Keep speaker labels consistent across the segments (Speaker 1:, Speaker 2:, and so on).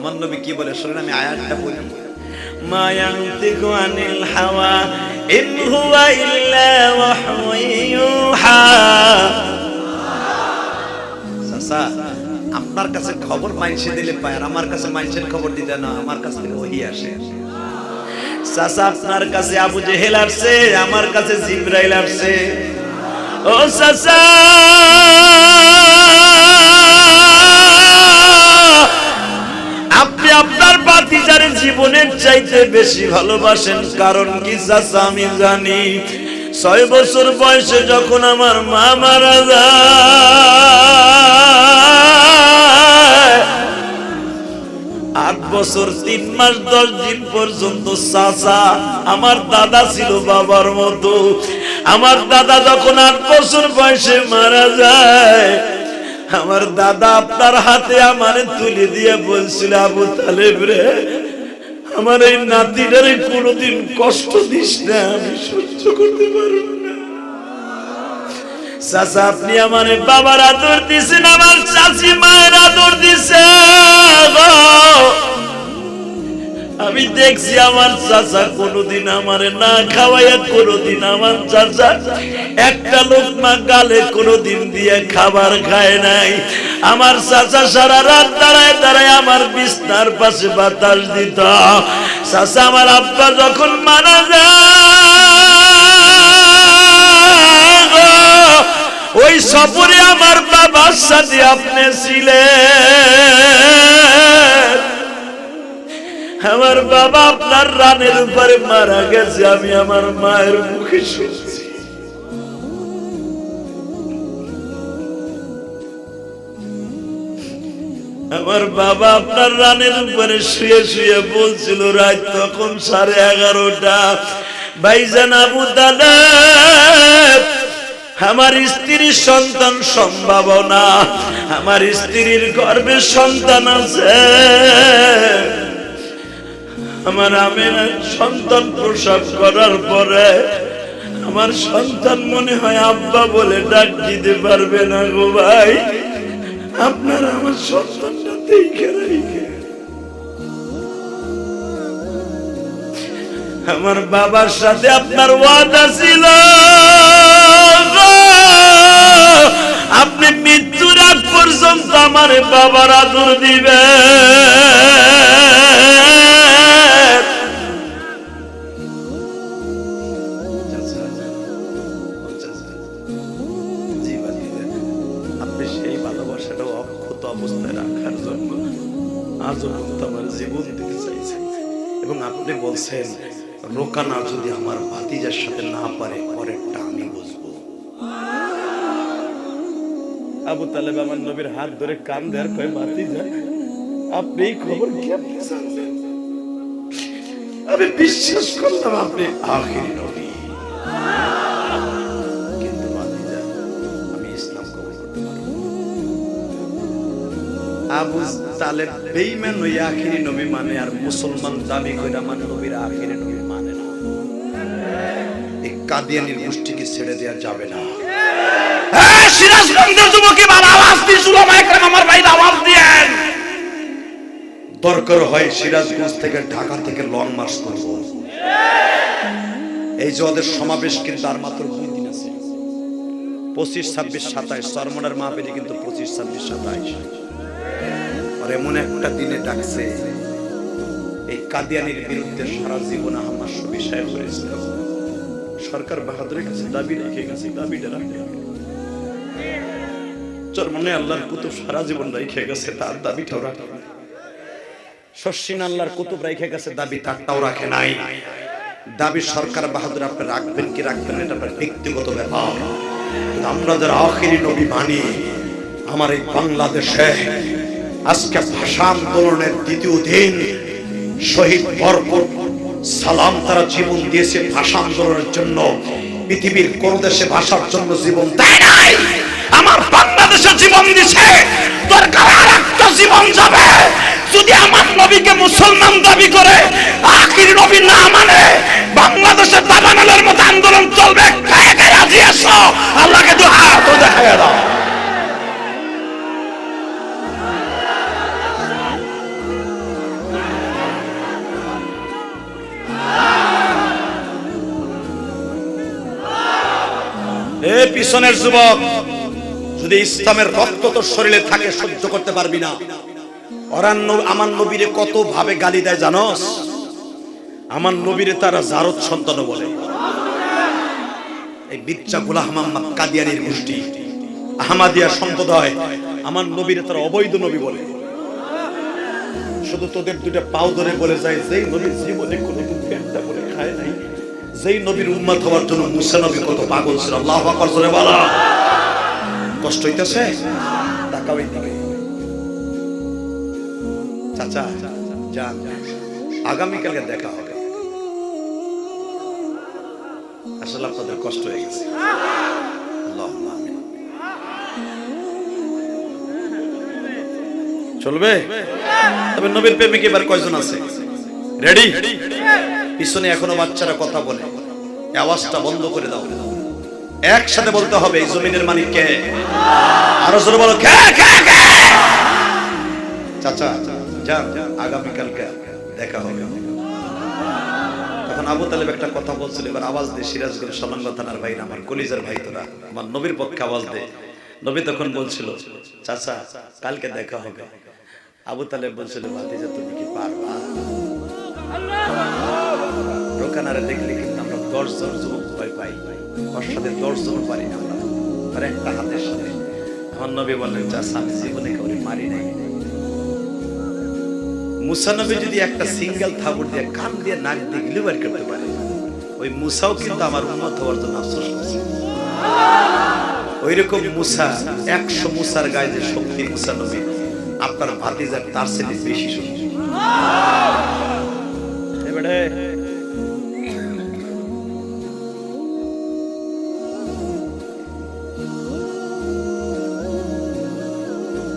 Speaker 1: আমার নবী কি বলে শুনেন, আমি আয়াতটা বলি। মা ইয়ানতিকু আনিল হাওয়া ইন হুয়া ইল্লা ওয়াহয়ুন ইউহা। চাচা, আপনার কাছে খবর মাইনসে দিলে পায়, আর আমার কাছে মাইনসের খবর দিতে না, আমার কাছ থেকে ওহী আসে। চাচা, আপনার কাছে আবু জেহেল আসছে, আমার কাছে জিবরাইল আসছে। ও চাচা, আপনি আপনার ভাতিজার জীবনের চাইতে বেশি ভালোবাসেন, কারণ কি চাচা আমি জানি। 6 বছর বয়সে যখন আমার মা মারা যায়, 8 বছর 3 মাস 10 দিন পর্যন্ত চাচা আমার দাদা ছিল বাবার মতো। আমার দাদা যখন 8 বছর বয়সে মারা যায়, আমার দাদা আপনার হাতে আমারে তুলে দিয়ে বলছিল, আবু তালেব রে, আমার এই নাতিটারে কোনোদিন কষ্ট দিস না, আমি সহ্য করতে পারব না। চাচা, আপনি আমার বাবার আদর দিছেন, আমার চাচি মায়ের আদর দিছে। আমি দেখছি আমার চাচা কোনোদিন আমারে না খাওয়াইয়া, কোনোদিন আমার চাচা একটা লোকমা গালে কোনোদিন দিয়ে খাবার খায় নাই। আমার চাচা সারা রাত দাঁড়ায় দাঁড়ায় আমার বিছনার পাশে বাতাস দিত। চাচা, আমার আব্বা যখন মারা যায়, ওই সফরে আমার বাবার সাথে আপনি ছিলেন। আমার বাবা আপনার রানের উপরে মারা গেছে, আমি আমার মায়ের মুখে শুনছি। আমার বাবা আপনার রানের উপরে শুয়ে শুয়ে বলছিল, রাত তখন 11:30, ভাইজান আবু তালেব, আমার স্ত্রীর সন্তান সম্ভাবনা, আমার স্ত্রীর গর্ভে সন্তান আছে। আমার আমেনা সন্তান প্রসব করার পরে আমার সন্তান মনে হয় আব্বা বলে ডাক দিতে পারবে না গো ভাই, আপনার আমার সন্তানটা দেখে রাখে। আমার বাবার সাথে আপনার ওয়াদা ছিল, আপনি মৃত্যুর আগ পর্যন্ত আমার বাবার আদর দিবেন। আপনি সেই ভালোবাসাটা অক্ষত অবস্থায় রাখার জন্য আজও আমার জীবন দিতে চাইছেন, এবং আপনি বলছেন রোকানা যদি আমার ভাতিজার সাথে না পারে, পরেরটা আমি বুঝবো। আবু তালেব আমার নবীর হাত ধরে কান দেয়ার কয়, ভাতিজা আপনি এই খবর কি আপনি জানলেন? আমি বিশ্বাস করলাম আপনি আখির নবী, কিন্তু ভাতিজা আমি ইসলাম কবুল করতে পারবো না। আবু তালেব বেঈমান হয়ে আখিরি নবী মানে, আর মুসলমান দাবি করে আমার নবীর আখিরি নবী মানে না। এই কাদিয়ানির গোষ্ঠীকে ছেড়ে দেওয়া যাবে না। সিরাজগঞ্জের যুবকী বাবা আওয়াজ দিয়ে উলামা একরাম আমার ভাইরা আওয়াজ দিয়েন। দরকার হয় সিরাজগঞ্জ থেকে ঢাকা থেকে লং মার্চ করব। এই যে ওদের সমাবেশ কিন্তু আর মাত্র 2 দিন আছে, 25, 26, 27 সরমনের মাহফিলে কিন্তু 25, 26, 27 আর এমন একটা দিনে ডাকছে এই কাদিয়ানির বিরুদ্ধে সারা জীবন আমার বিষয় করেছিল। সরকার বাহাদুরের কাছে দাবি রেখে গেছে, দাবিটা রাখে চরমনে আল্লাহর কুতুব সারা জীবন রেখে গেছে, তার দাবিটাও রাখে না। শশিন আল্লাহর কুতুব রেখে গেছে, দাবি তারটাও রাখে নাই। দাবি সরকার বাহাদুর আপনি রাখবেন কি রাখবেন এটা আপনার ব্যক্তিগত ব্যাপার। আমরা যারা আখিরি নবী মানি, আমার এই বাংলাদেশে আজকে ভাষা আন্দোলনের 2য় দিন, শহীদ বরকত সালাম তারা জীবন দিয়েছে ভাষা আন্দোলনের জন্য। পৃথিবীর কোন দেশে ভাষার জন্য জীবন দেয় নাই, আমার বাংলাদেশে জীবন দিছে। দরকার আরেকটা জীবন যাবে যদি আমার নবীকে মুসলমান দাবি করে আখির নবী না মানে, বাংলাদেশের দাবানলের মতো আন্দোলন চলবে। গায়ে গায়ে রাজি আসো, আল্লাহকে দুহা তো দেখায় দাও। পিছনের যুবক, যদি ইসলামের রক্ত তোর শরীরে থাকে সহ্য করতে পারবি না। আমার নবীরে কত ভাবে গালি দেয় জানোস? আমার নবীরে তারা জারদ সন্তান বলে। এই বিচ্চা গোলাম মোহাম্মদ কাদিয়ানীর গোষ্ঠী আহমদিয়া সম্প্রদায় আমার নবীরে তারা অবৈধ নবী বলে। শুধু তোদের দুইটা পাও ধরে বলে যায়, যেই নবীর জীবনে কোনোদিন পেটটা বলে খায় নাই, যেই নবীর উম্মত হওয়ার জন্য মুসা নবী কত পাগল ছিল। আল্লাহু আকবার জোরে বলো। কষ্ট হইতেছে? তাকাও এইদিকে। চাচা যান, আগামীকালকে দেখা হবে। আসলে আপনাদের কষ্ট হয়ে গেছে। আল্লাহুম্মা আমিন। চলবে? তবে নবীর প্রেমিক এবার কয়জন আছে? রেডি? পিছনে এখনো বাচ্চারা কথা বলে, আওয়াজটা বন্ধ করে দাও। একসাথে বলতে হবে, এই জমিনের মালিক কে? আরো জোরে বলো, কে কে কে? চাচা যান, আগামীকালকে দেখা হবে। তখন আবু তালেব একটা কথা বলছিল, এবার আওয়াজ দে। সিরাজগঞ্জ সলঙ্গ থানার ভাই, আমার কলিজার ভাই, তোরা আমার নবীর পক্ষে আওয়াজ দে। নবী তখন বলছিল, চাচা কালকে দেখা হবে। আবু তালেব বলছিল, ভাতিজা তুমি কি পারবা? রোকানারে দেখলে কিন্তু আমরা 10 জন যুবক ভয় পাই, ওর সাথে 10 জন পারি না আমরা, আর একটা হাতের সাথে। আমার নবী বললেন, চাচা আমি জীবনে কাউকে মারি নাই। মুসা নবী যদি একটা সিঙ্গেল থাবুর দিয়ে কান দিয়ে নাক দিয়ে গিলে বের করতে পারে, ওই মুসাও কিন্তু আমার উম্মত হওয়ার জন্য আফসোস করছে। ওইরকম মুসা, 100 মুসার গায়ে যে শক্তি মুসা নবী, আপনার ভাতিজার তার চেয়ে বেশি শক্তি। এবারে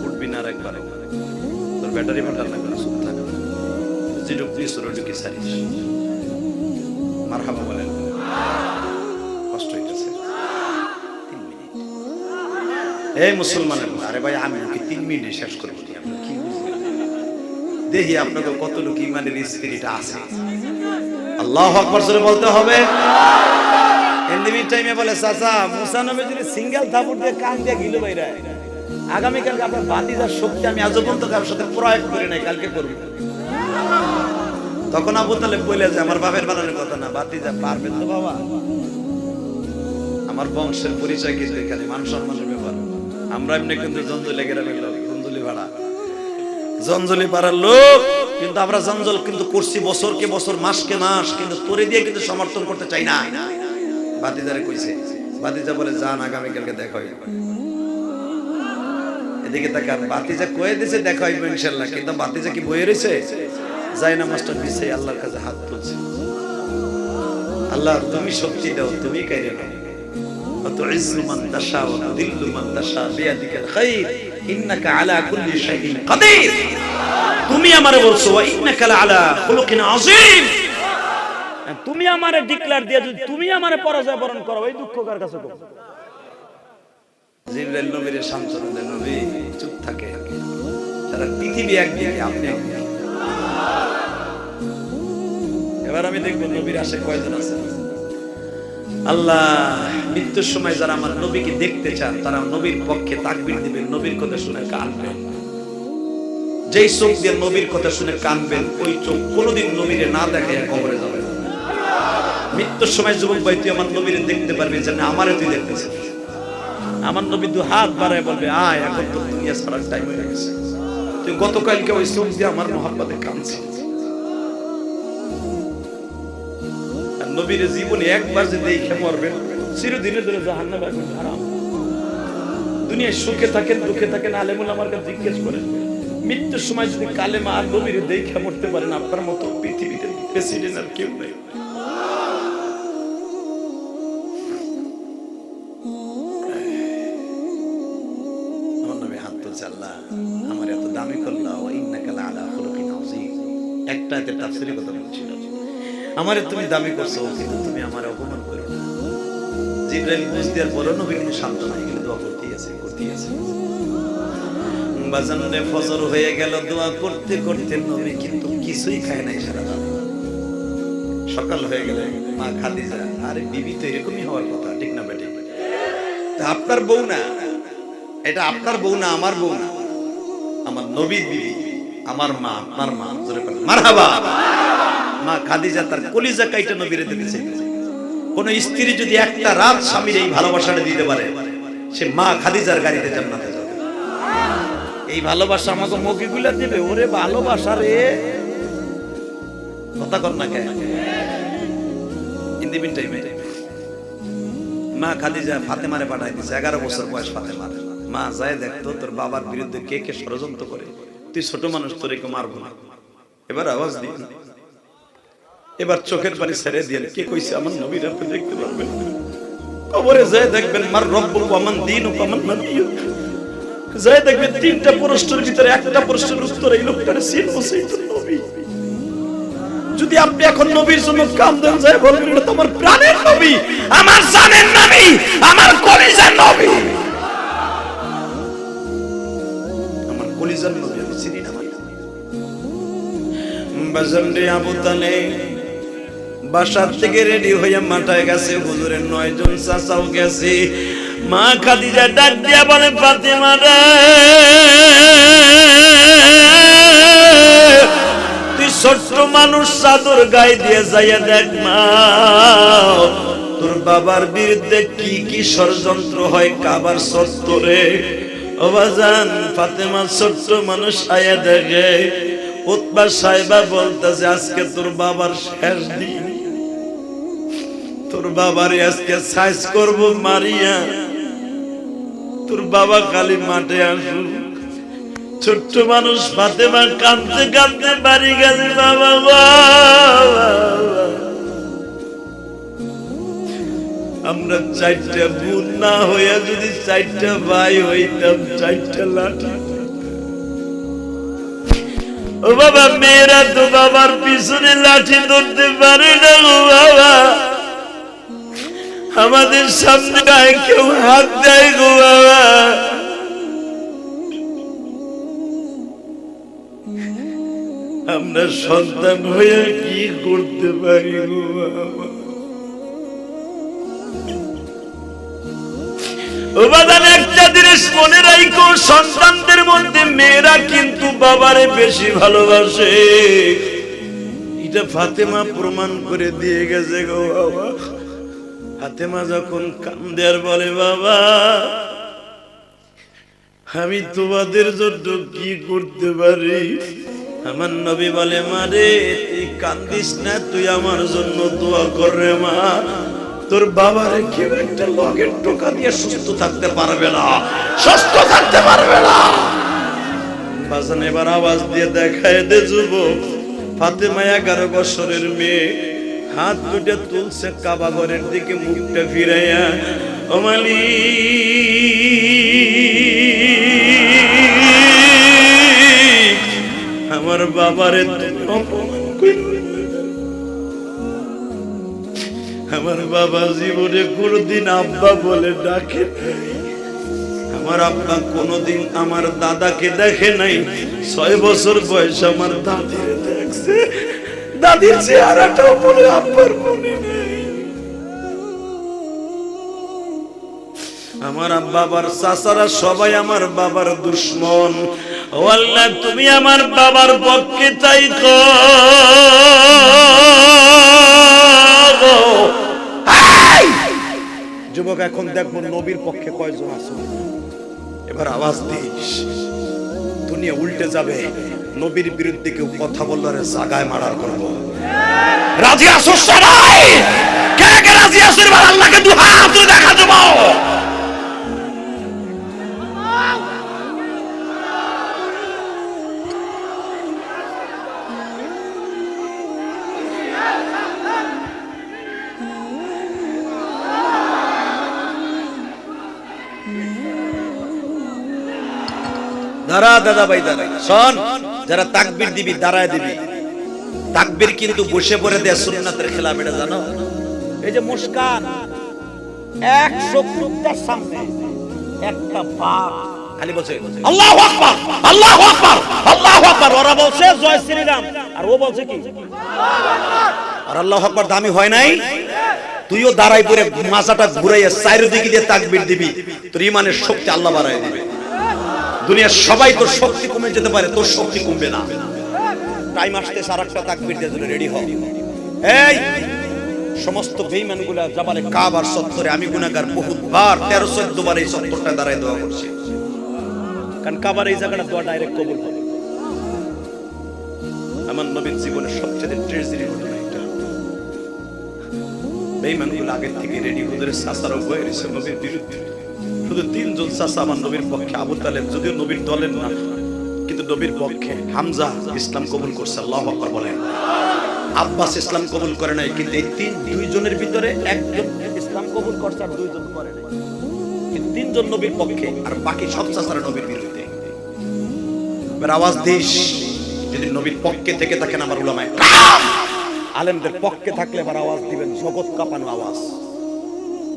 Speaker 1: উঠবি না একবার, তোর ব্যাটারি ভাটার লাগবে না, চুপ থাক। যেটুক তুই সরটুকি সারিস। মারহাবা বলেন। কষ্ট হইতেছে? 3 মিনিট। এই মুসলমানের, আরে ভাই আমি কি 3 মিনিটে শেষ করবো? আপনি কি বুঝলেন? দেখি আপনাকে কত লোক ইমানের স্পিরিট আছে। আল্লাহু আকবার জোরে বলতে হবে। এন্ডিমিন টাইমে বলে, চাচা মুসা নবী যদি সিঙ্গেল থাবুর দিয়ে কান দিয়ে গিলো বাইরা, আগামীকালকে আপনার ভাতিজার শক্তি আমি আজ পর্যন্ত কারোর সাথে প্রয়োগ করি নাই, কালকে করব। তখন আবু তালেব বলে যে, আমার বাপের বানানোর কথা না, ভাতিজা পারবেন তো বাবা? আমার বংশের পরিচয় কিন্তু এখানে, মান সম্মানের ব্যাপার। আমরা এমনি কিন্তু জঞ্জলি গেরামের লোক, জঞ্জলি ভাড়া, জঞ্জলি পাড়ার লোক, কিন্তু আমরা জঞ্জল কিন্তু করছি বছরকে বছর, মাসকে মাস, কিন্তু তোরে দিয়ে কিন্তু সমর্থন করতে চাই না। ভাতিজারে কইছে, ভাতিজা বলে, যান আগামীকালকে দেখা হইবে। এদিকে তাকে ভাতিজা কয়ে দিয়েছে দেখা হইবে ইনশাআল্লাহ, কিন্তু ভাতিজা কি বয়ে রয়েছে? যাই না মাস্টার দিছে, আল্লাহর কাছে হাত তুলছে। আল্লাহ তুমি শক্তি দাও, তুমি কাইরে নাও। তুইজ্জু মান তাশা ওয়া তুযিল্লু মান তাশা বিয়াদিকাল খায়র ইন্নাকা আলা কুল্লি শাইইন কাদির। তুমি আমারে বলছো, ওয়া ইন্নাকা আলা খুলুকিন আযীম। তুমি আমারে ডিক্লেয়ার দিয়া যদি তুমি আমারে পরাজয় বরণ করো, এই দুঃখ কার কাছে করো? জিবরাইল নবীর সান্তনা দেন, নবী চুপ থাকে, সারা পৃথিবী একদিকে, আপনি একদিকে। এবার আমি দেখব নবীর আশে কয়জন আছে। আল্লাহ মৃত্যুর সময় যারা আমার নবীকে দেখতে চান, তারা নবীর পক্ষে তাকবীর দিবেন, নবীর কথা শুনে কাঁদবেন। যেই চোখ দিয়ে নবীর কথা শুনে কাঁদবেন, ওই চোখ কোনোদিন নবীরে না দেখায় কবরে যাবে না। মৃত্যুর সময় যুবক ভাই, তুই আমার নবীরে দেখতে পারবি, জানি আমারে তুই দেখতেছিস। আমার নবী দু হাত বাড়ায় বলবে, আয়, এখন তো দুনিয়া ছাড়ার টাইম হয়ে গেছে। তুই গতকালকে ওই চোখ দিয়ে আমার মোহাব্বতে কাঁদছিস। আর নবীর জীবনে একবার যে দেখে মরবেন, চিরদিনের জন্য জাহান্নামে যাবেন, হারাম। দুনিয়ায় সুখে থাকেন দুঃখে থাকেন, আলেমুল আমার কাছে জিজ্ঞেস করেন, মৃত্যুর সময় যদি কালেমা আর নবীর দেখে মরতে পারেন, আপনার মতো পৃথিবীতে প্রেসিডেন্ট আর কেউ নেই। আল্লাহ আমার এত দামি করলা, ওয়া ইন্নাকা আলা খুলুকিন আযীম। একটা এতে তাফসীরের কথা বলছিল, আমারে তুমি দামি করছো, কিন্তু তুমি আমারে অপমান করো না। জিবরাইল বুঝ দেওয়ার পরও নবী কিন্তু শান্ত নাই, কিন্তু দোয়া করতেই আছে। বাজানে ফজর হয়ে গেল, দোয়া করতে করতে নবী কিন্তু কিছুই খায় নাই সারা রাত। সকাল হয়ে গেলে মা খাদিজা, আরে বিবি তো এরকমই হওয়ার কথা, ঠিক না বেটি? আপনার বউ না, এটা আপনার বউ না, আমার বউ না, আমার নবীর বিবি, আমার মা, আপনার মা। জোরে বলেন মারহাবা। মা খাদিজা তার কলিজা কাইটা নবীরে দিতে চাইছে। কোন স্ত্রী যদি একটা রাত স্বামীর এই ভালোবাসাটা দিতে পারে, সে মা খাদিজার গাড়িতে জান্নাতে যাবে। এই ভালোবাসা আমাকে মুখগুলা দিবে। ওরে ভালোবাসা রে, কথা কর না কে ইন্দিবিন টাইমে মা খাদিজা ফাতেমারে পাঠাই দিয়েছে। 11 বছর বয়স ফাতেমার। মা যায় দেখতো তোর বাবার বিরুদ্ধে কে কে ষড়যন্ত্র করে, তুই ছোট মানুষ, তোর কেউ মারবো না। এবার আওয়াজ দিই, এবার চোখের পানি ছেড়ে দিয়ে কে কইছে আমার নবীর আপনি দেখতে পারবেন, কবরে যায় দেখবেন মার রব্বুক ওয়া মান দীনুক ওয়া মান নাবিয়্যুক, যায় দেখবেন 3টা প্রশ্নের ভিতরে একটা প্রশ্নের উত্তর এই লোকটার চিনবো, সেই তো নবী। যদি আপনি এখন নবীর জন্য কাঁদেন, যায় বলবেন এটা তো আমার প্রাণের নবী, আমার জানের নবী, আমার কলিজার নবী, আমার কলিজার নবী। আমি চিনি না বাজারে আবু তালেব বাসার থেকে রেডি হইয়া মাঠায় গেছে। হুজুরের 9 জন চাচাও গেছে। মা খাদিজা ডাক দিয়া বলে ফাতেমা রে, তুই ছোট্ট মানুষ, চাদর গায়ে দিয়ে যাইয়া দেখ মা, তোর বাবার বিরুদ্ধে কি কি ষড়যন্ত্র হয় কাবার চত্বরে। ও বাজান, ফাতেমা ছোট্ট মানুষ আয়া দেখে উতবা সাহেবা বলতেছে আজকে তোর বাবার শেষ দিন, তোর বাবারে আজকে সাইজ করব মারিয়া, তোর বাবা খালি মাঠে আসুক। ছোট্ট মানুষ ফাতেমা কাঁদতে কাঁদতে বাড়ি গেছে। বাবা, আমরা 4টা বোন না হইয়া যদি 4টা ভাই হইতাম, 4টা লাঠি। ও বাবা, মেয়েরা তো বাবার পিছনে লাঠি ধরতে পারে না গো বাবা, আমাদের সামনে গায়ে কেউ হাত দেয় গো বাবা। আমরা সন্তান হয়ে কি করতে পারি গো বাবা। ও বাবা, একটা জিনিস মনে রাখো, সন্তানদের মধ্যে মেয়েরা কিন্তু বাবারে বেশি ভালোবাসে। এটা ফাতেমা প্রমাণ করে দিয়ে গেছে গো বাবা। ফাতেমা যখন কান্দে আর বলে বাবা, আমি তোমাদের জন্য কি করতে পারি। আমার নবী বলে মারে, তুই কান্দিস না, তুই আমার জন্য দোয়া কর রে মা। তোর বাবারে কেউ একটা লগের টোকা দিয়ে সুস্থ থাকতে পারবে না, সুস্থ থাকতে পারবে না। বাজান এবার আওয়াজ দিয়ে দেখায় দে যুবক। ফাতেমা 11 বছরের মেয়ে, হাত দুটো তুলছে কাবা ঘরের দিকে, মুখটা ফিরাইয়া, ও মালিক, আমার বাবারে অপমান কইরা, আমার বাবা জীবনে কোনদিন আব্বা বলে ডাকে নাই, আমার আব্বা কোনদিন আমার দাদাকে দেখে নাই। 6 বছর বয়স আমার দাদিরে দেখছে, দাদির চেহারাটাও বলে আব্বার মনে নেই। আমার বাবার চাচারা সবাই আমার বাবার দুশ্মন। ও আল্লাহ, তুমি আমার বাবার পক্ষে চাই গো। যুবক, এখন দেখবো নবীর পক্ষে কয়জন আছে। এবার আওয়াজ দিস, দুনিয়া উল্টে যাবে। নবীর বিরুদ্ধে কেউ কথা বললে জাগায় মারার করব। রাজি আছো সবাই? কে কে রাজি আছো? এবার আল্লাহকে দুই হাত তুলে দেখা দেবো। দাঁড়া দাদা ভাই, দাঁড়া শোন, যারা তাকবীর দিবি দাঁড়ায় দিবি। তাকবীর কিন্তু বসে পড়ে দেয়া সুন্নাতের খেলাফ, এটা জানো? এই যে মুস্কান 100 কুত্তার সামনে একটা বাঘ খালি বলছে আল্লাহু আকবার, আল্লাহু আকবার, আল্লাহু আকবার। ওরা বলছে জয় শ্রীরাম, আর ও বলছে কি আল্লাহু আকবার। আর আল্লাহু আকবার দামি হয় নাই? তুইও দাঁড়াই পড়ে মাথাটা ঘুরাইয়া চারিদিকে দিয়ে তাকবীর দিবি, তোর ইমানের শক্তি আল্লাহ বাড়ায় দিবে। দুনিয়ার সবাই তোর শক্তি কমে যেতে পারে, তোর শক্তি কমবে না। টাইম আসতে আরেকটা তাকবীর দিয়ে জন্য রেডি হও। এই সমস্ত বেঈমানগুলা জাবালে কাবার চত্বরে, আমি গুনাহগার বহুতবার 13-14 বার এই চত্বরটা দাঁড়ায় দোয়া করছি, কারণ কাবার এই জায়গাটা দোয়া ডাইরেক্ট কবুল হবে। আমার নবীর জীবনের সবচেয়ে ট্রেজেডি ঘটনা এটা। বেঈমানগুলো আগে থেকে রেডি, ওদের চাচারও ভয় রয়েছে নবীর বিরুদ্ধে। শুধু 3 জন চাচা আমার নবীর পক্ষে, আবু তালেব যদিও নবীর দলের না, কিন্তু নবীর পক্ষে। হামজা ইসলাম কবুল করছে, আল্লাহু আকবার বলেন। আব্বাস ইসলাম কবুল করে নাই, কিন্তু এই 2 জনের ভিতরে একজন ইসলাম কবুল করছে আর 2 জন করে নাই। কিন্তু 3 জন নবীর পক্ষে আর বাকি সব চাচারা নবীর বিরুদ্ধে। এবার আওয়াজ দিস যদি নবীর পক্ষে থেকে থাকেন আমার উলামায়ে কারাম, আলেমদের পক্ষে থাকলে এবার আওয়াজ দিবেন, জগৎ কাঁপানো আওয়াজ।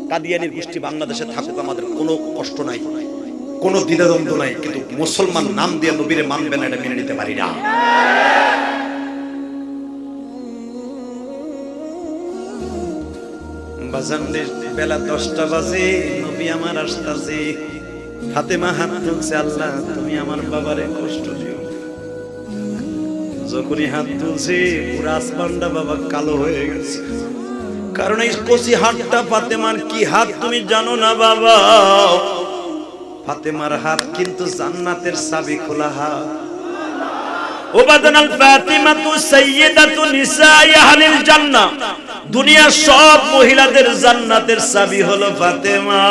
Speaker 1: কাদিয়ানির গোষ্ঠী বাংলাদেশে থাকুক, আমাদের কোনো কষ্ট নাই, কোনো দ্বিধাদ্বন্দ্ব নাই, কিন্তু মুসলমান নাম দিয়ে নবীরে মানবে না, এটা মেনে নিতে পারি না। বাজানদের বেলা 10টা বাজে, নবী আমার আসতাছে। ফাতেমা হাত তুলছে, আল্লাহ তুমি আমার বাবারে কষ্ট দিও। যখনই হাত তুলছে পুরো আসমানটা বাবা কালো হয়ে গেছে, কারণ এই কচি হাতটা ফাতেমার কি হাত তুমি জানো না বাবা? ফাতেমার হাত কিন্তু জান্নাতের চাবি খোলা হাত। ওবাদানাল ফাতিমাতু সাইয়্যিদাতু নিসাই আহলিল জান্নাহ, দুনিয়ার সব মহিলাদের জান্নাতের চাবি হলো ফাতেমা।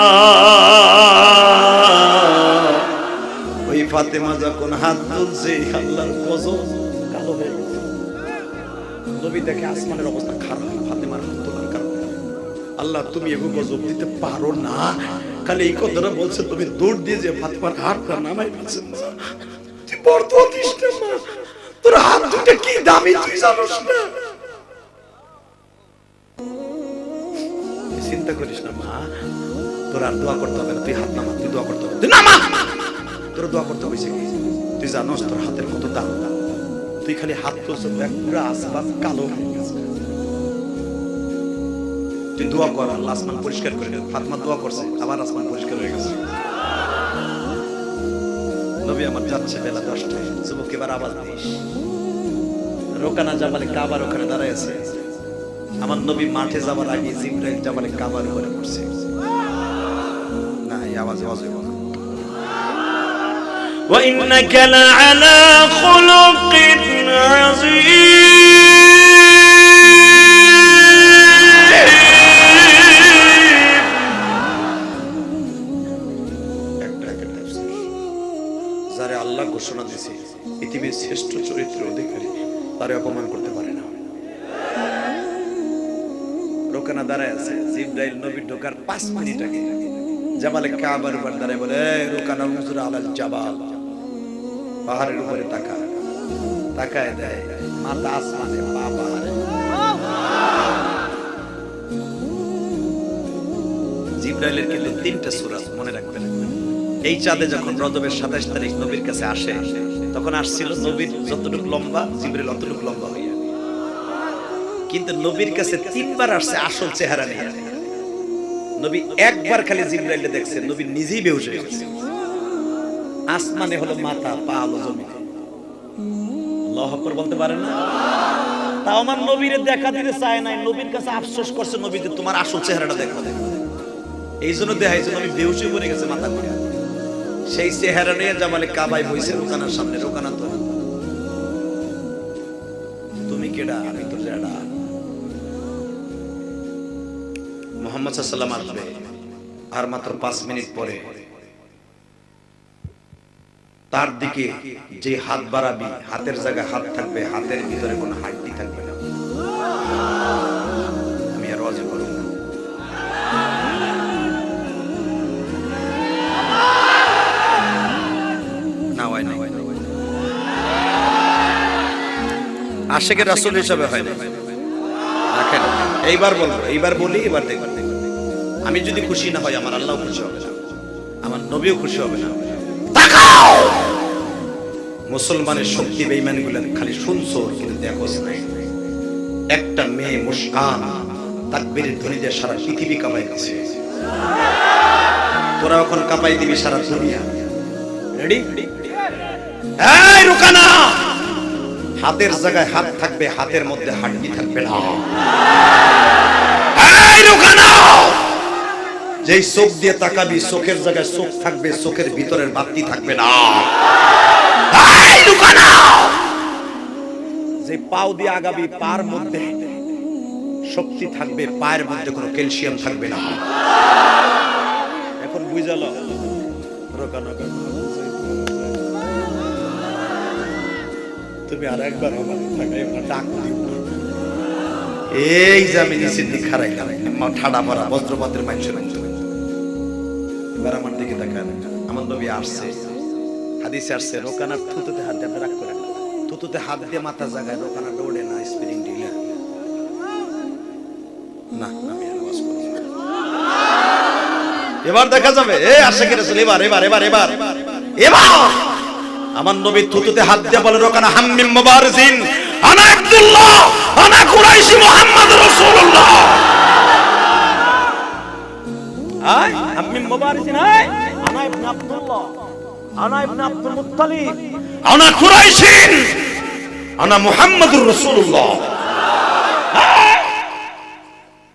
Speaker 1: ওই ফাতেমা যখন হাত তুলছে, আল্লাহর কসম কালো হয়ে গেছে। নবী দেখে আসমানের অবস্থা খারাপ, ফাতেমার হাত তোলার কারণে। আল্লাহ তুমি এগো গজব দিতে পারো না, খালি এই কথাটা বলছে, তুমি দৌড় দিয়ে যে ফাতেমার হাতটা নামাই ফেলছেন। তুই বর্তমান দিস না মা, তোর হাত দুটো কি দামি তুই জানোস না? চিন্তা করিস না মা, তোর আর দোয়া করতে হবে না, তুই হাত নামা, তুই দোয়া করতে হবে। তুই নামা, তোর দোয়া করতে হয়েছে কি? তুই জানোস তোর হাতের কত দাম? তুই খালি হাত তুলছ, পুরো আসমান কালো হয়ে গেছে। তুই দোয়া কর, আল্লাহ আসমান পরিষ্কার করে দেবে। ফাতেমা দোয়া করছে, আবার আসমান পরিষ্কার হয়ে গেছে। নবী আমার যাচ্ছে বেলা 10টায়, যুবক এবার আওয়াজ দিস। রোকানা জাবালে কাবার ওখানে দাঁড়ায় আছে। আমার নবী মাঠে যাবার আগে জিবরাইল জাবালে কাবার উপরে পড়ছে। না, এই আওয়াজ হবে না। ওয়া ইন্নাকা লাআলা খুলুকিন আযীম। যারে আল্লাহ ঘোষণা দিয়েছে পৃথিবীর শ্রেষ্ঠ চরিত্রের অধিকারী, তারে অপমান করতে পারে না। রোকানা দাঁড়ায় আছে, জিবরাইল নবী ঢোকার 5 মিনিট আগে জাবালে কাবার উপর দাঁড়ায় বলে, রোকানা উনজুর আলাল জাবাল, পাহাড়ের উপরে তাকা। তাকায় দেয়, মাথা আসমানে, পা পাহাড়ে। জিবরাইলের কিন্তু 3টা সূরা মনে রাখবেন। এই চাঁদে যখন রজবের 27 তারিখ নবীর কাছে আসে, তখন আসছিল নবীর যতটুকু লম্বা, জিবরাইল অতটুকু লম্বা হইয়া। কিন্তু নবীর কাছে 3 বার আসছে আসল চেহারা নিয়ে। নবী একবার খালি জিবরাইলকে দেখছে, নবী নিজেই বেহুশ হয়ে গেছে। আসমানে হলো মাথা, পা হলো জমিনে। আল্লাহু আকবার বলতে পারেন না? তাও আমার নবীরে দেখা দিতে চায় নাই। নবীর কাছে আফসোস করছে, নবী যে তোমার আসল চেহারাটা দেখো। এই জন্য দেখাইছে নবী বেহুশ হয়ে পড়ে গেছে মাথা ঘুরে। সেই চেহারা নিয়ে জামালে কাবায় বইছে রোকানার সামনে। রোকানা তো, তুমি কেডা? আমি তো জেডা। মুহাম্মদ সাল্লাল্লাহু আলাইহি ওয়াসাল্লাম আসবে, আর মাত্র 5 মিনিট পরে তার দিকে যে হাত বাড়াবি, হাতের জায়গায় হাত থাকবে, হাতের ভিতরে কোনো হাড্ডি থাকবে না। আমি আর ওয়াজ করব না। আশিকের রাসূল হিসেবে হয় না। দেখেন, এইবার বলবো, এইবার বলি, এবার দেখবেন। আমি যদি খুশি না হয়, আমার আল্লাহ খুশি হবে না, আমার নবীও খুশি হবে না। তাকাও, মুসলমানের শক্তি বেঈমানগুলো খালি শুনছো কিন্তু দেখোস না। একটা মেয়ে মুস্কান তাকবীরের ধ্বনি দিয়ে সারা পৃথিবী কাঁপাই দিচ্ছে। তোরা এখন কাঁপাই দিবি সারা দুনিয়া। রেডি? এই রুকানা, হাতের জায়গায় হাত থাকবে, হাতের মধ্যে হাড্ডি থাকবে না। এই রুকানা, যেই চোখ দিয়ে তাকাবি চোখের জায়গায় চোখ থাকবে, চোখের ভিতরের বাতি থাকবে না। এই রুকানা, যে পাও দিয়ে আগাবি পার মধ্যে শক্তি থাকবে, পায়ের মধ্যে কোনো ক্যালসিয়াম থাকবে না। এখন বুঝালো রোকানা, তুমি আর একবার আমার থাকাই না, ডাক দিও না। এই যে আমি নিচের দিক খারাইলাম, ঠাডা পড়া বজ্রপাতের মানুষের এবার আমার দিকে তাকান। আমার নবী আসছে, হাদিসে আসছে, রোকানার থুতুতে হাত দিয়ে রাখ করে, থুতুতে হাত দিয়ে মাথা জাগায়, রোকানা দৌড়ে না, স্প্রিং ঢিলে না। আমি আওয়াজ করব, এবার দেখা যাবে। এই আশিকের রাসূল, এবার এবার এবার এবার এবার আমার নবী থুতুতে হাত দিয়ে বলে, রোকানা হাম্মিম মুবারিজিন, আনা আব্দুল্লাহ, আনা কুরাইশি মুহাম্মদ রাসূলুল্লাহ। আয় হাম্মিম মুবারিজিন, আয় আনা ইবনে আব্দুল্লাহ, আনা ইবনে আব্দুল মুত্তালিব, আনা কুরাইশিন, আনা মুহাম্মদুর রাসূলুল্লাহ।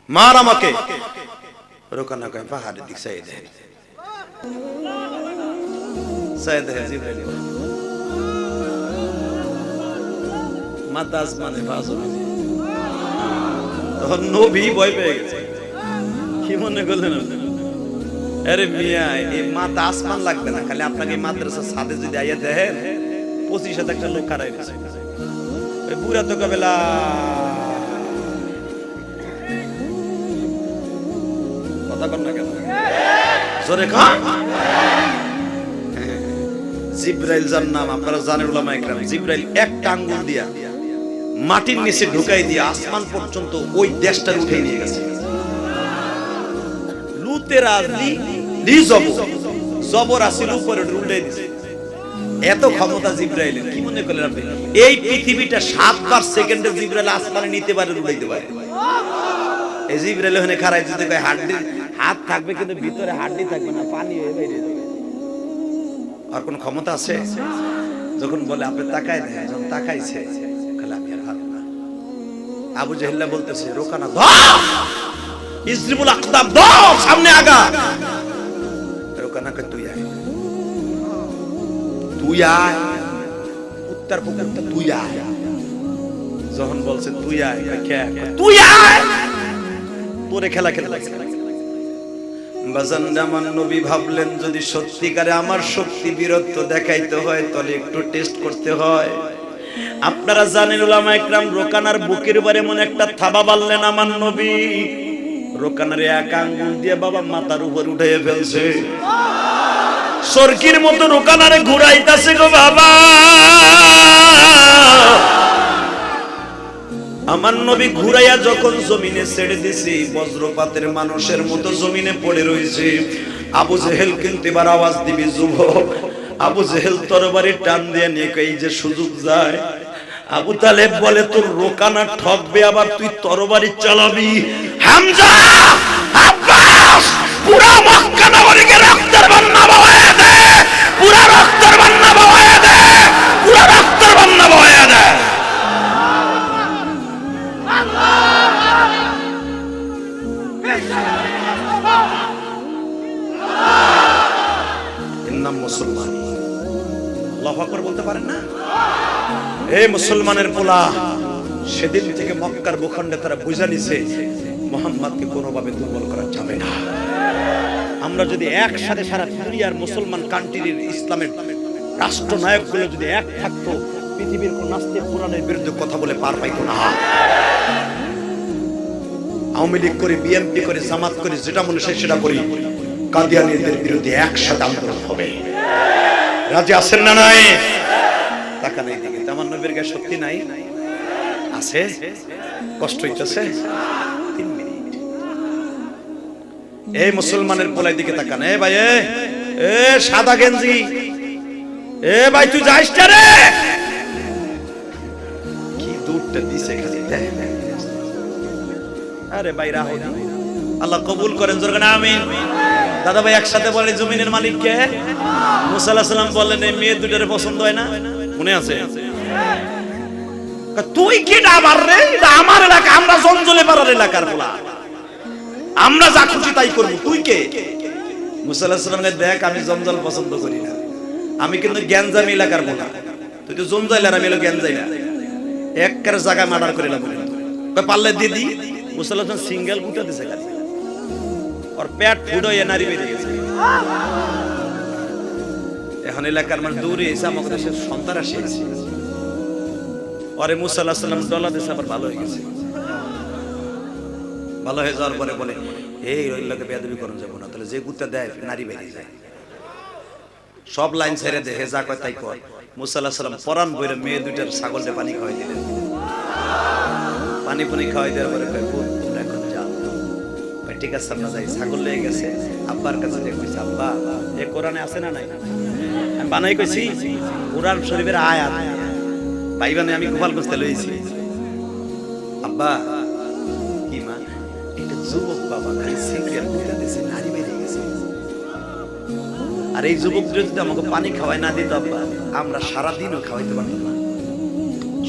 Speaker 1: মার আমাকে। রোকানা কয় পাহাড়ের দিক চাই দে, চাই দে। জিবরাইল মাতা আসমানে বাজবে, তখন নবী ভয় পেয়ে গেছে। কি মনে করলেন? আরে মিয়া, এই মাতা আসমান লাগবে না, খালি আপনাকে মাদ্রাসার ছাদে যদি আইয়া দেখেন 25,000 একটা লোক খারাই গেছে। ওই বুড়া তো কবেলা কথা কর না কেন, জোরে কর। জিবরাইল যার নাম আপনারা জানেন, উলামা ইকরাম, জিবরাইল একটা আঙ্গুল দিয়া মাটির নিচে ঢুকাই দিয়ে আসমান পর্যন্ত ওই দেশটা উঠে নিয়ে গেছে। লুতের আজলি লি জবর আসিল উপরে উল্টে দিয়েছে। এত ক্ষমতা জিবরাইলের। কি মনে করলেন আপনি? এই পৃথিবীটা 7 বার সেকেন্ডে জিবরাইল আসমানে নিতে পারে, উড়াইতে পারে। এই জিবরাইল ওখানে খাড়াই দিতে কয়, হাড্ডি হাত থাকবে কিন্তু ভিতরে হাড্ডি থাকবে না, পানি হয়ে বাইরে যাবে। আর কোন ক্ষমতা আছে? যখন বলে আপনি তাকায় না, যখন তাকাইছে খালি আমি আর হাত না। আবু জাহেল্লা বলতেছে, রোকানা ধর, ইসরিবুল আকদাম ধর, সামনে আগা। রোকানা কয় তুই আয়, তুই আয়, উত্তর পুকুরটা তুই আয়। যখন বলছে তুই আয়, তুই আয়, তোরে খেলা খেলা লাগছে। বাজান আমার নবী ভাবলেন, যদি সত্যিকারে আমার শক্তি বীরত্ব দেখাইতে হয় তাহলে একটু টেস্ট করতে হয়। আপনারা জানেন উলামা ইকরাম, রোকানার বুকের উপরে এমন একটা থাবা বাঁধলেন আমার নবী, রোকানার এক আঙ্গুল দিয়ে বাবা মাথার উপর উঠিয়ে ফেলছে। সরকির মতো রোকানারে ঘুরাইতাছে গো বাবা। আমার নবী ঘুরাইয়া যখন জমিনে ছেড়ে দিছি, বজ্রপাতের মানুষের মতো জমিনে পড়ে রয়েছে। আবু জেহেল কিন্তু এবার আওয়াজ দিবি যুবক। আবু জেহেল তরবারি টান দিয়ে নিয়ে এই যে সুযোগ যায়। আবু তালেব বলে, তোর রোকানা ঠকবে, আবার তুই তরবারি চালাবি। হামজা, আব্বাস, পুরা মক্কা নগরীকে রক্তের বন্যা বহায়া দে, পুরা রক্তের বন্যা বহায়া দে, পুরা রক্তের বন্যা বহায়া দে। নাম মুসলমান। আল্লাহু আকবার বলতে পারেন না? এই মুসলমানের পোলা সেদিন থেকে মক্কার ভূখণ্ডে তারা বুঝা নিছে মুহাম্মদকে কোনোভাবে দুর্বল করা যাবে না। আমরা যদি একসাথে সারা দুনিয়ার মুসলমান কান্ট্রির ইসলামের রাষ্ট্রনায়কগুলো যদি এক থাকতো, পৃথিবীর কোন নাস্তিক কোরআনের বিরুদ্ধে কথা বলে পার পাইতো না। আওয়ামী লীগ করে, বিএনপি করে, জামাত করে, যেটা মনে হয় সেটা করি, কাদিয়ানীদের বিরুদ্ধে একসাথে আন্দোলন হবে। রাজি আছেন না নাই? টাকা নাই দিকে আমার নবীর গায়ে শক্তি নাই আছে? কষ্ট হইতেছে? 3 মিনিট। এই মুসলমানের পোলাই দিকে তাকান। এ ভাই, এ সাদা গেঞ্জি, এ ভাই তুই যাইস না রে। কি দূরটা দিছে খালি, আরে ভাই রাহো দি, আল্লাহ কবুল করেন, জোরে বলেন আমিন। দাদা ভাই একসাথে বলে জমিনের মালিক কে? মুসা আলাইহিস সালাম বললেন এই মেয়ে দুটারে পছন্দ হয় না, মনে আছে? তুই কি ডাবার রে, এটা আমার এলাকা, আমরা জঞ্জলে পাড়ার এলাকার বলা, আমরা যা খুশি তাই করব, তুই কে? মুসা আলাইহিস সালাম দেখ আমি জঞ্জাল পছন্দ করি না, আমি কিন্তু গ্যাঞ্জাম এলাকার বলা, তুই তো জঞ্জাইলার, আমি হলো গ্যাঞ্জাইলা, একবারে জায়গা মার্ডার করে না বলে পারলে দিদি। মুসা আলাইহিস সালাম সিঙ্গেল গুটা দিছে গালি, আর পেট ফুড়ে নারী বেরিয়ে গেছে। এখন এলাকার মানুষ দৌড়ে এসে আমাকে দেশের সন্তান আসিয়েছে, পরে মুসা আলাইহিস সালাম ডলা দেশে আবার ভালো হয়ে গেছে। ভালো হয়ে যাওয়ার পরে বলে এই লোকে বেয়াদবি করুন যাবো না, তাহলে যে গুতা দেয় নারী বেরিয়ে যায়, সব লাইন ছেড়ে দে, হে যা কয় তাই কর। মুসা আলাইহিস সালাম পরান বইরে মেয়ে দুইটার ছাগলটা পানি খাওয়াই দিলেন, পানি পানি খাওয়াই দেওয়ার পরে কয় তোমরা এখন যাও। ঠিক আছে আমরা যাই। ছাগল লেগে গেছে, আব্বার কাছে কইছে আব্বা এ কোরআনে আছে না নাই? আমি বানাই কইছি কোরআন শরীফের আয়াত পাইবানে, আমি গোপাল গোস্তে লইছি। আব্বা কি মা, এটা যুবক বাবা খালি সিগারেট গুলা দিছে, নারী বেরিয়ে গেছে, আর এই যুবকদের যদি আমাকে পানি খাওয়াই না দিত আব্বা, আমরা সারাদিনও খাওয়াইতে পারতাম না।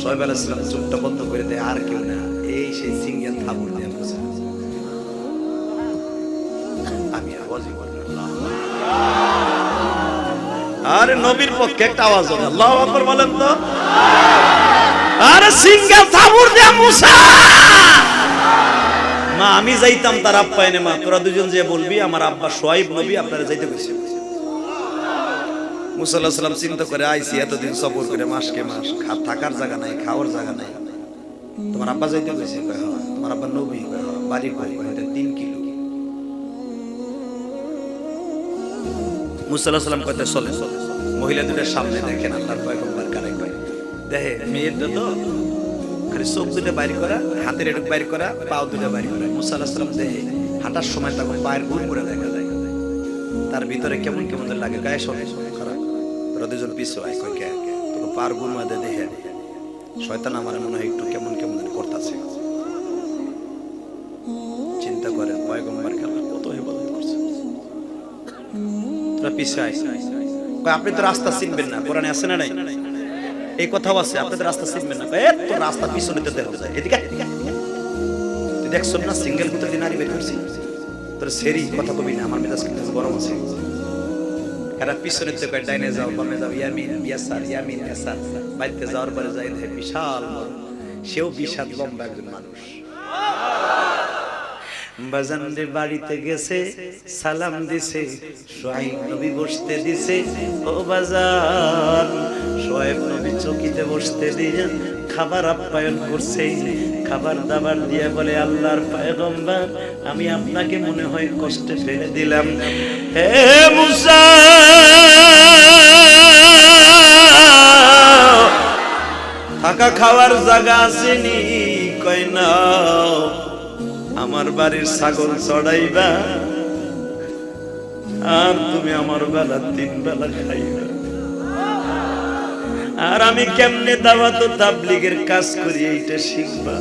Speaker 1: শোয়েব আলাইহিস সালাম চুপটা বন্ধ করে দেয়, আর কেউ না, এই সেই সিঙ্গেল থাবুর দিয়ে বসে। আমি আওয়াজই করলাম, আরে নবীর পক্ষে একটা আওয়াজ হবে, আল্লাহু আকবার বলেন তো। আরে সিঙ্গেল থাবুর দিয়ে মুসা, মা আমি যাইতাম তার আব্বা এনে, মা তোরা দুজন যে বলবি আমার আব্বা শোয়েব নবী আপনারা যাইতে কইছে। মুসা আলাইহিস সালাম চিন্তা করে আইছি এতদিন সবর করে, মাসকে মাস থাকার জায়গা নাই, খাওয়ার জায়গা নাই, তোমার আব্বা যাইতে কইছে? কয় হ্যাঁ। তোমার আব্বা নবী? কয় হ্যাঁ। বাড়ি কই? কয় 3 কিলো। মুসা আলাইহিস সালাম কইতে চলে, মহিলা দুটার সামনে দেখেন আল্লাহর পয়গম্বর কারে কয়, দেখে মেয়েটা তো খালি চোখ দুটো বাইর করা, হাতের এটুক বাইর করা, পাও দুটো বাইর করা। মুসা আলাইহিস সালাম দেখে হাঁটার সময় তখন পায়ের গুড়মুড়ে দেখা যায়, তার ভিতরে কেমন কেমন লাগে, গায়ে শোনে খারাপ। তোরা দুজন পিছু আয়, কয় কে? তোকে পার গুড়মুড়ে দেখে শয়তান আমার মনে হয় একটু কেমন কেমন করতেছে। চিন্তা করেন পয়গম্বর খেলা কত ইবাদত করছে, তোরা পিছু আয়। কয় আপনি তো রাস্তা চিনবেন না, কোরআনে আছে না নাই? এই কথাও আছে, আপনি তো রাস্তা চিনবেন না। কয় তো রাস্তা পিছনে যেতে হবে, এদিকে তুই দেখছ না সিঙ্গেল কুত্তা দিয়ে নারী বের করছি, তোর সেরি কথা কবি না, আমার মেজাজ কিন্তু গরম আছে। এরা পিছনে তো কয় ডাইনে যাও বামে যাও, ইয়ামিন ইয়াসার ইয়ামিন ইয়াসার, বাইতে যাওয়ার পরে যাই দেখে বিশাল বড়, সেও বিশাল লম্বা একজন মানুষ। বাজানদের বাড়িতে গেছে, সালাম দিছে, শোয়েব নবী বসতে দিছে। ও বাজান, শোয়েব নবী চকিতে বসতে দিয়ে খাবার আপ্যায়ন করছে, খাবার দাবার দিয়ে বলে আল্লাহর পয়গম্বর আমি আপনাকে মনে হয় কষ্টে ফেলে দিলাম, হে মুসা থাকা খাওয়ার জায়গা আসেনি? কয় না, আমার বাড়ির ছাগল চড়াইবা আর তুমি আমার বেলা 3 বেলা খাইবা, আর আমি কেমনে দাওয়াত ও তাবলীগের কাজ করি এইটা শিখবা।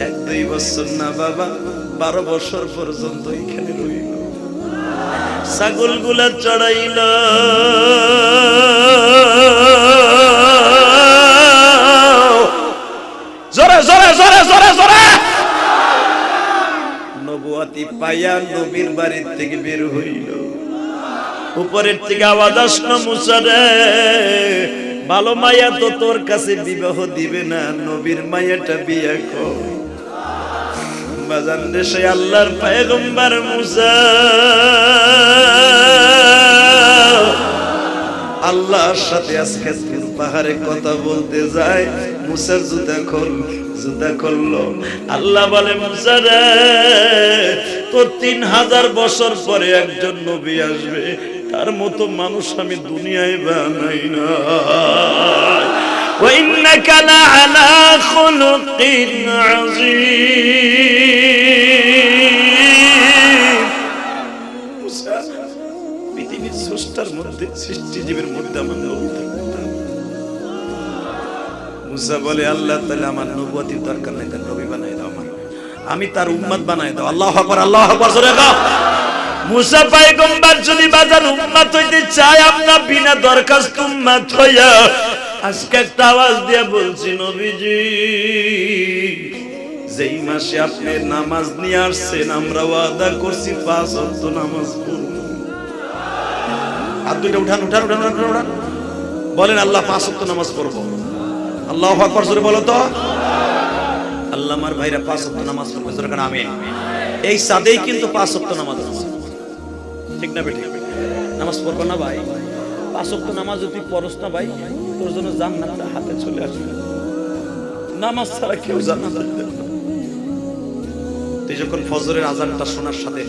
Speaker 1: 1-2 বছর না বাবা, 12 বছর পর্যন্ত এখানে রইল, ছাগলগুলা চড়াইল, জোরে জোরে জোরে জোরে জোরে নবুয়তি পাইয়া নবীর বাড়ির থেকে বের হইল। উপরের থেকে আওয়াজ আসলো, মুসা রে ভালো মায়া তো তোর কাছে বিবাহ দিবে না, নবীর মায়াটা বিয়ে কর। বাজান রে সে আল্লাহর পয়গম্বর মুসা আল্লাহর সাথে আজকে তুর পাহাড়ে কথা বলতে যায়, মুসার জুতা খুললো। আল্লাহ বলে মুসা রে তোর 3000 বছর পরে একজন নবী আসবে, তার মতো মানুষ আমি দুনিয়ায় বানাই না। ওয়া ইন্নাকা লাআলা খুলুকিন আযীম। মুসা পৃথিবীর স্রষ্টার মধ্যে, সৃষ্টিজীবের মধ্যে আমাদের অন্তর্ভুক্ত। মুসা বলে আল্লাহ তাআলা আমার নবুয়তির দরকার নাই, তার নবী বানাই দাও, আমি তার উম্মত বানাই দাও। আল্লাহু আকবার, আল্লাহু আকবার জোরে গাও। মুসা পয়গম্বর যদি বাজার উম্মত হইতে চায়, আপনার বিনা দরখাস্ত উম্মত হইয়া আজকে একটা আওয়াজ দিয়ে বলছি, নবীজি যেই মাসে আপনি নামাজ নিয়ে আসছেন, আমরা ওয়াদা করছি 5 ওয়াক্ত নামাজ পড়ব। হাত দুটো উঠান উঠান উঠান উঠান, বলেন আল্লাহ 5 ওয়াক্ত নামাজ পড়ব। আল্লাহু আকবার জোরে বলো তো। আল্লাহ আমার ভাইরা 5 ওয়াক্ত নামাজ পড়বে, জোরে কান আমিন। এই সাদেই কিন্তু 5 ওয়াক্ত নামাজ আছে, ঠিক না বেটি? নামাজ পড়বো না ভাই? 5 ওয়াক্ত নামাজ যদি পড়স না ভাই, তোর জন্য জান্নাতটা হাতে চলে আসবে। নামাজ ছাড়া কেউ জান্নাত পাবে না। তুই যখন ফজরের আজানটা শোনার সাথে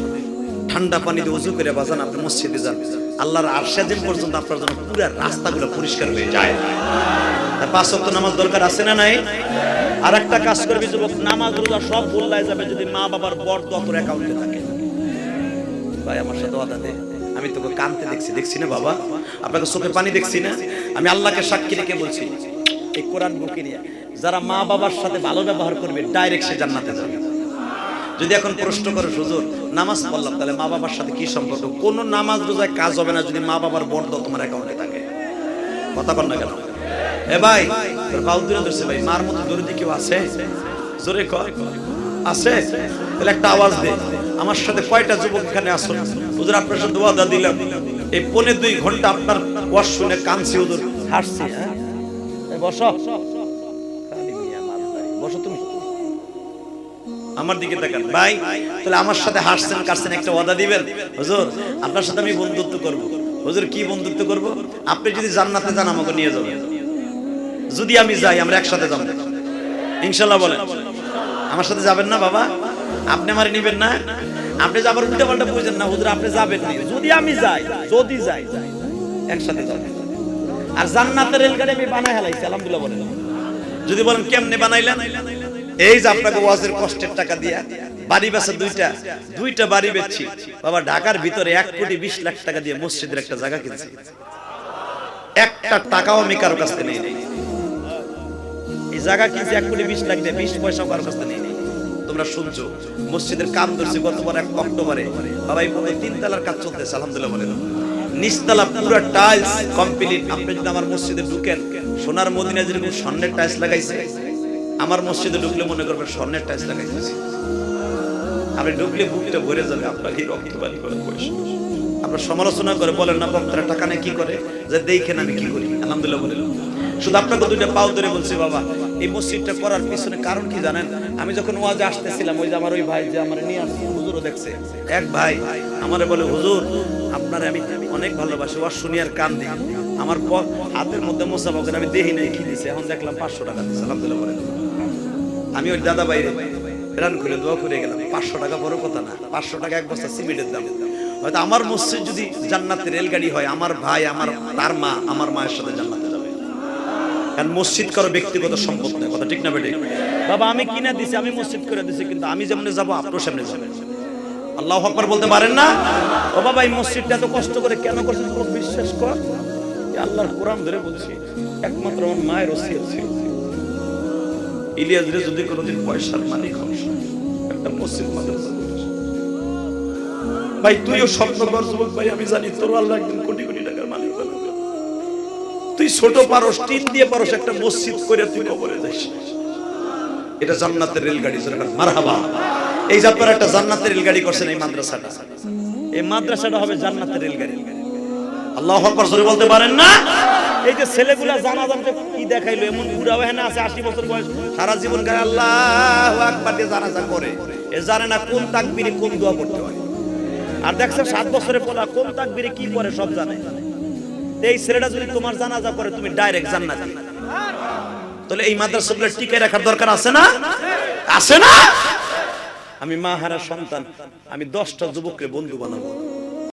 Speaker 1: ঠান্ডা পানি দিয়ে ওযু করে বাজান আপনি মসজিদে যান, আল্লাহর আরশে দিন পর্যন্ত আপনার জন্য পুরো রাস্তাগুলো পরিষ্কার হয়ে যায়। 5 ওয়াক্ত নামাজ দরকার আছে না নাই? আর একটা কাজ করবি যুবক, নামাজ রোজা সব ভুলাই যাবে যদি মা বাবার বরদোয়া তোর অ্যাকাউন্টে থাকে। ভাই আমার সাথে ওয়াদা দে, আমি তোকে কানতে দেখছি না বাবা, আপনাকে চোখে পানি দেখছি না, আমি আল্লাহকে সাক্ষী রেখে বলছি, এই কোরআন বুকে নিয়ে যারা মা বাবার সাথে ভালো ব্যবহার করবে ডাইরেক্ট সে জান্নাতে যাবে। যদি এখন প্রশ্ন করে হুজুর নামাজ পড়লাম, তাহলে মা বাবার সাথে কি সম্পর্ক? কোন নামাজ রোজায় কাজ হবে না যদি মা বাবার বরদোয়া তোমার অ্যাকাউন্টে থাকে। কথা বল না কেন? এ ভাই তোর পাউ দূরে ধরছে ভাই, মার মতো দরদি কেউ আছে? জোরে কয় আছে? তাহলে একটা আওয়াজ দে। আমার সাথে কয়টা যুবক এখানে আসো, হুজুর আপনার সাথে ওয়াদা দিলাম এই 1.5 ঘন্টা আপনার ওয়াজ শুনে কাঁদছি হুজুর, হাসছি। হ্যাঁ বসো, বসো তুমি আমার দিকে তাকান ভাই। তাহলে আমার সাথে হাসছেন কাটছেন, একটা ওয়াদা দিবেন, হুজুর আপনার সাথে আমি বন্ধুত্ব করব। হুজুর কি বন্ধুত্ব করব? আপনি যদি জান্নাতে যান আমাকে নিয়ে যাবেন, যদি আমি যাই আমরা একসাথে যাব ইনশাআল্লাহ। বলেন আমার সাথে যাবেন না বাবা? আপনি আমারে নেবেন না? আপনি যাবার উল্টা পাল্টা বুঝেন না, হুজুর আপনি যাবেন না, যদি আমি যাই, যদি যাই একসাথে যাবেন। আর জান্নাতের রেলগাড়ি আমি বানাই হেলাইছি আলহামদুলিল্লাহ। বলেন যদি বলেন কেমনে বানাইলেন? এই যে আপনাকে ওয়াজের কষ্টের টাকা দিয়া বাড়ি বেচা, দুইটা বাড়ি বেচছি বাবা, ঢাকার ভিতরে 1,20,00,000 টাকা দিয়ে মসজিদের একটা জায়গা কিনছি, একটা টাকাও আমি কারো কাছ থেকে নেই। এই জায়গা কিনছি 1,20,00,000 দিয়ে, 20 পয়সাও কারো কাছ থেকে নেই। তোমরা শুনছো মসজিদের কাম ধরছি গতবার 1 অক্টোবরে বাবা, এই 3 তলার কাজ চলতেছে আলহামদুলিল্লাহ। বলেন নিচতলা পুরো টাইলস কমপ্লিট। আপনি যদি আমার মসজিদে ঢুকেন, সোনার মদিনা যেরকম স্বর্ণের টাইলস লাগাইছে, আমার মসজিদে ঢুকলে মনে করবেন স্বর্ণের টাইলস লাগাইছে। আপনি ঢুকলে বুকটা ভরে যাবে, আপনাকে রক্তবাড়ি করে পয়সা। আপনার সমালোচনা করে বলেন না বক্তারা টাকা নেই কি করে, যে দেখেন আমি কি করি আলহামদুলিল্লাহ। বলেন শুধু আপনাকে 2টা পাও ধরে বলছি বাবা, এই মসজিদটা করার পিছনে কারণ কি জানেন? আমি যখন ওয়াজে আসতেছিলাম, ওই যে আমার ওই ভাই যে আমার নিয়ে আসছে, হুজুরও দেখছে, এক ভাই আমারে বলে হুজুর আপনারে আমি অনেক ভালোবাসি, ওয়াজ শুনি আর কান দিই। আমার হাতের মধ্যে মোসাফা করে আমি দেখি নাই কি দিছে, এখন দেখলাম 500 টাকা দিছে আলহামদুলিল্লাহ। বলেন আমি ওই দাদা বাইরে প্রাণ করে দোয়া করে গেলাম। 500 টাকা বড় কথা না, 500 টাকা 1 বস্তা সিমেন্টের দাম। হয়তো আমার মসজিদ যদি জান্নাতের রেলগাড়ি হয়, আমার ভাই তার মা আমার মায়ের সাথে জান্নাতে যাবে। কারণ মসজিদ কারো ব্যক্তিগত সম্পদ নয়, কথা ঠিক না বেটে? বাবা আমি কিনা দিছি, আমি মসজিদ করে দিছি, কিন্তু আমি যেমনে যাবো আপনিও সামনে যাবেন। আল্লাহু আকবার বলতে পারেন না? ও বাবা এই মসজিদটা এত কষ্ট করে কেন করছেন? খুব বিশ্বাস কর, আল্লাহর কোরআন ধরে বলছি, একমাত্র আমার মায়ের ওসিয়ত ছিল, ইলিয়াস রে যদি কোনোদিন পয়সার মালিক হস, একটা মসজিদ মাদ্রাসা করিস। ভাই তুইও স্বপ্ন কর যুবক ভাই, আমি জানি তোর আল্লাহ একদিন কোটি কোটি টাকার মালিক বানাবে। তুই ছোট পারস, টিন দিয়ে পারস, একটা মসজিদ করে তুই কবরে যাস। এটা জান্নাতের রেলগাড়ি, মারহাবা। এই যে আপনারা একটা জান্নাতের রেলগাড়ি করছেন, এই মাদ্রাসাটা হবে জান্নাতের রেলগাড়ি। আল্লাহু আকবার জোরে বলতে পারেন না? এই যে ছেলেগুলা জানাজাতে কি দেখাইলো, এমন বুড়া হয়ে আছে 80 বছর বয়স, সারা জীবন গায়ে আল্লাহু আকবার দিয়ে জানাজা করে, এ জানে না কোন তাকবীরে কোন দোয়া করতে হয়। আর দেখছেন 7 বছরের পোলা কোন তাকবীরে কি পড়ে সব জানে। এই ছেলেটা যদি তোমার জানাজা করে, তুমি ডাইরেক্ট জান্নাতে। তাহলে এই মাদ্রাসাগুলো টিকে রাখার দরকার আছে না? আছে না? আমি মা হারা সন্তান, আমি 10টা যুবককে বন্ধু বানাবো।